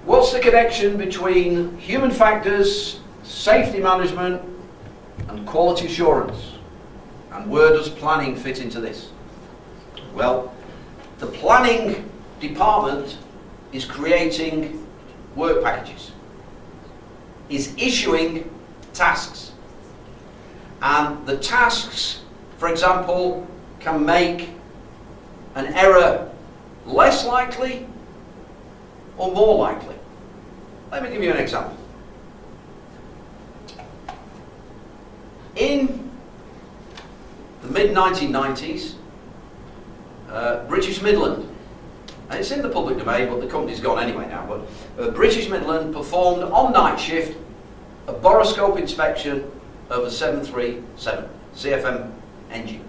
What's the connection between human factors, safety management, and quality assurance? And where does planning fit into this? Well, the planning department is creating work packages, is issuing tasks. And the tasks, for example, can make an error less likely or more likely. Let me give you an example. In the mid-1990s, British Midland, and it's in the public domain, but the company's gone anyway now, but British Midland performed on night shift a borescope inspection of a 737 CFM engine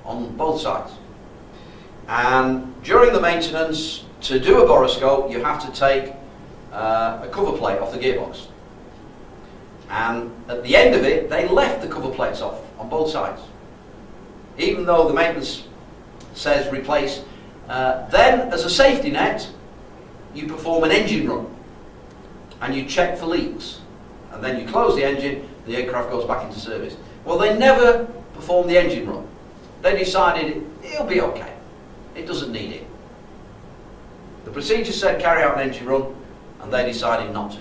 on both sides. And during the maintenance, to do a borescope, you have to take a cover plate off the gearbox. And at the end of it, they left the cover plates off on both sides. Even though the maintenance says replace, then as a safety net, you perform an engine run and you check for leaks. And then you close the engine, the aircraft goes back into service. Well, they never performed the engine run. They decided it'll be okay. It doesn't need it. The procedure said carry out an engine run, and they decided not to.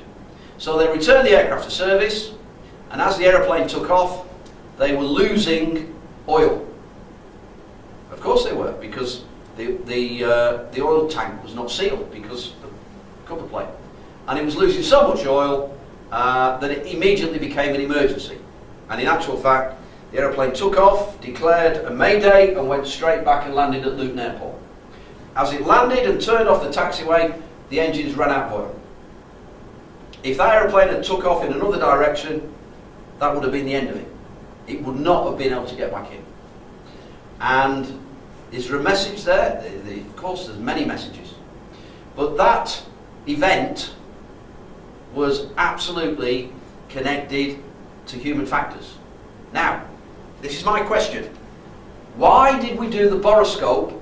So they returned the aircraft to service, and as the aeroplane took off, they were losing oil. Of course they were, because the oil tank was not sealed because of the cover plate. And it was losing so much oil that it immediately became an emergency. And in actual fact, the aeroplane took off, declared a mayday, and went straight back and landed at Luton Airport. As it landed and turned off the taxiway, the engines ran out of oil. If that aeroplane had took off in another direction, that would have been the end of it. It would not have been able to get back in. And is there a message there? Of course, there's many messages. But that event was absolutely connected to human factors. Now, this is my question. Why did we do the borescope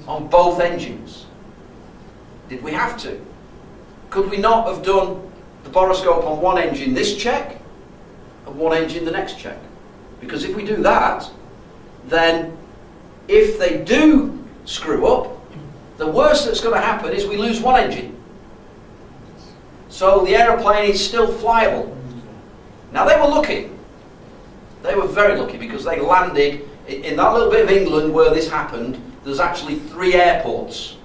on both engines? Did we have to? Could we not have done the borescope on one engine this check and one engine the next check? Because if we do that, then if they do screw up, the worst that's going to happen is we lose one engine. So the aeroplane is still flyable. Now they were lucky. They were very lucky because they landed in that little bit of England where this happened. There's actually 3 airports,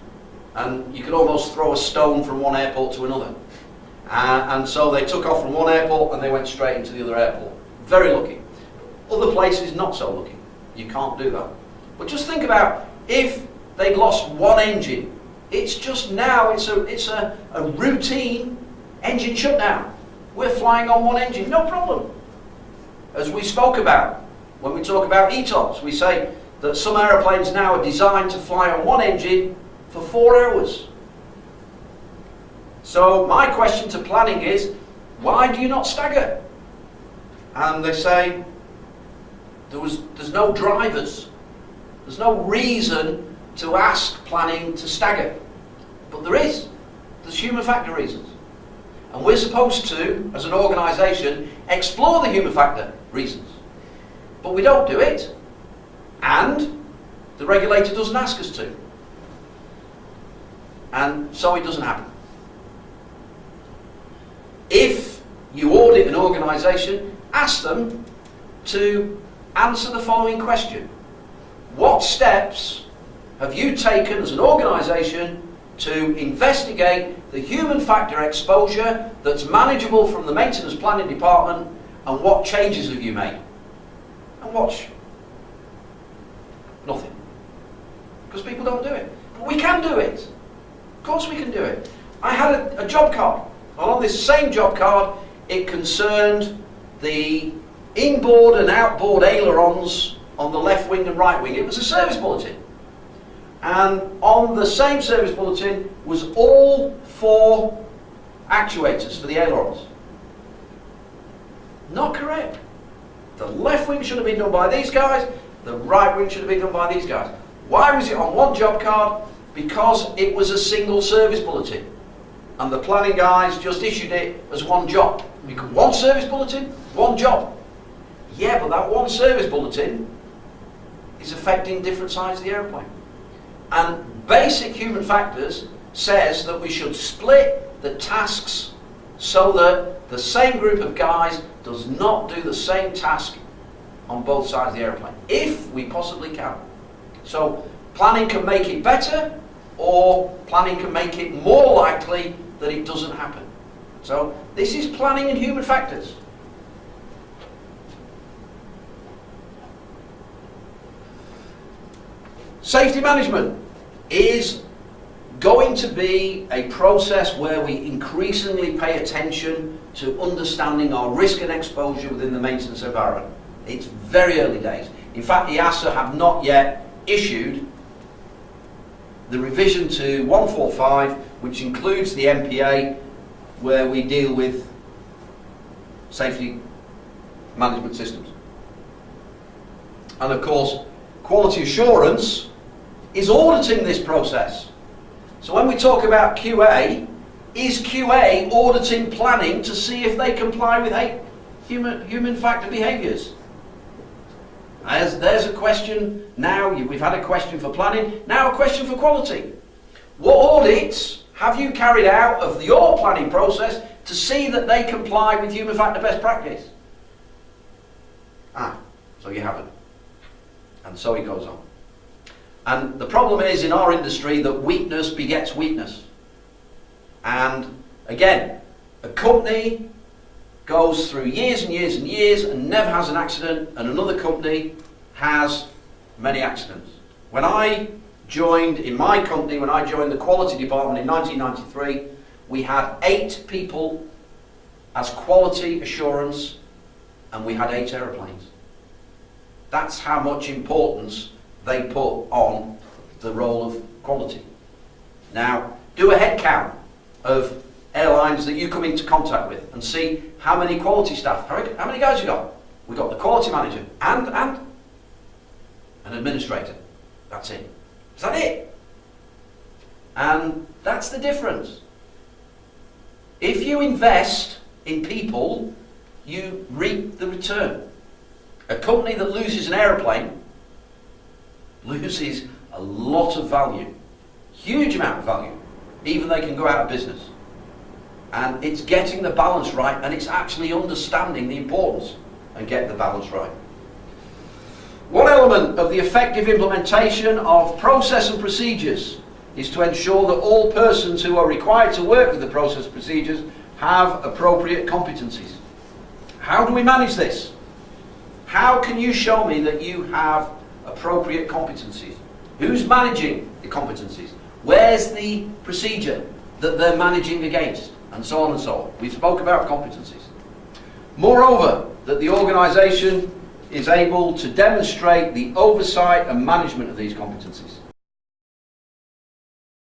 and you could almost throw a stone from one airport to another. And so they took off from one airport and they went straight into the other airport. Very lucky. Other places not so lucky. You can't do that. But just think about if they'd lost one engine. It's just now, it's a routine engine shutdown. We're flying on one engine, no problem. As we spoke about when we talk about ETOPS, we say that some aeroplanes now are designed to fly on one engine for 4 hours. So my question to planning is, why do you not stagger? And they say there's no drivers. There's no reason to ask planning to stagger. But there is. There's human factor reasons. And we're supposed to, as an organisation, explore the human factor reasons. But we don't do it. And the regulator doesn't ask us to. And so it doesn't happen. If you audit an organisation, ask them to answer the following question. What steps have you taken as an organisation to investigate the human factor exposure that's manageable from the maintenance planning department, and what changes have you made? And watch. Nothing. Because people don't do it. But we can do it. Of course we can do it. I had a job card. And on this same job card, it concerned the inboard and outboard ailerons on the left wing and right wing. It was a service bulletin. And on the same service bulletin was all 4 actuators for the ailerons. Not correct. The left wing should have been done by these guys, the right wing should have been done by these guys. Why was it on one job card? Because it was a single service bulletin. and the planning guys just issued it as one job. One service bulletin, one job. Yeah, but that one service bulletin is affecting different sides of the aeroplane. And basic human factors says that we should split the tasks so that the same group of guys does not do the same task on both sides of the aeroplane, if we possibly can. So planning can make it better, or planning can make it more likely that it doesn't happen. So this is planning and human factors. Safety management is going to be a process where we increasingly pay attention to understanding our risk and exposure within the maintenance environment. It's very early days. In fact, EASA have not yet issued the revision to 145, which includes the MPA, where we deal with safety management systems. And of course, quality assurance is auditing this process. So when we talk about QA, is QA auditing planning to see if they comply with human factor behaviours? There's a question now. We've had a question for planning, now a question for quality. What audits have you carried out of your planning process to see that they comply with human factor best practice? So you haven't. And so it goes on. And the problem is in our industry that weakness begets weakness. And again, a company goes through years and years and years and never has an accident, and another company has many accidents. When I joined in my company, when I joined the quality department in 1993, we had 8 people as quality assurance, and we had 8 aeroplanes. That's how much importance they put on the role of quality. Now, do a head count of airlines that you come into contact with and see how many quality staff, how many guys you got? We've got the quality manager and an administrator. That's it. Is that it? And that's the difference. If you invest in people, you reap the return. A company that loses an aeroplane loses a lot of value, huge amount of value, even they can go out of business. And it's getting the balance right, and it's actually understanding the importance and getting the balance right. One element of the effective implementation of process and procedures is to ensure that all persons who are required to work with the process and procedures have appropriate competencies. How do we manage this? How can you show me that you have appropriate competencies? Who's managing the competencies? Where's the procedure that they're managing against? And so on and so on. We spoke about competencies. Moreover, that the organisation is able to demonstrate the oversight and management of these competencies.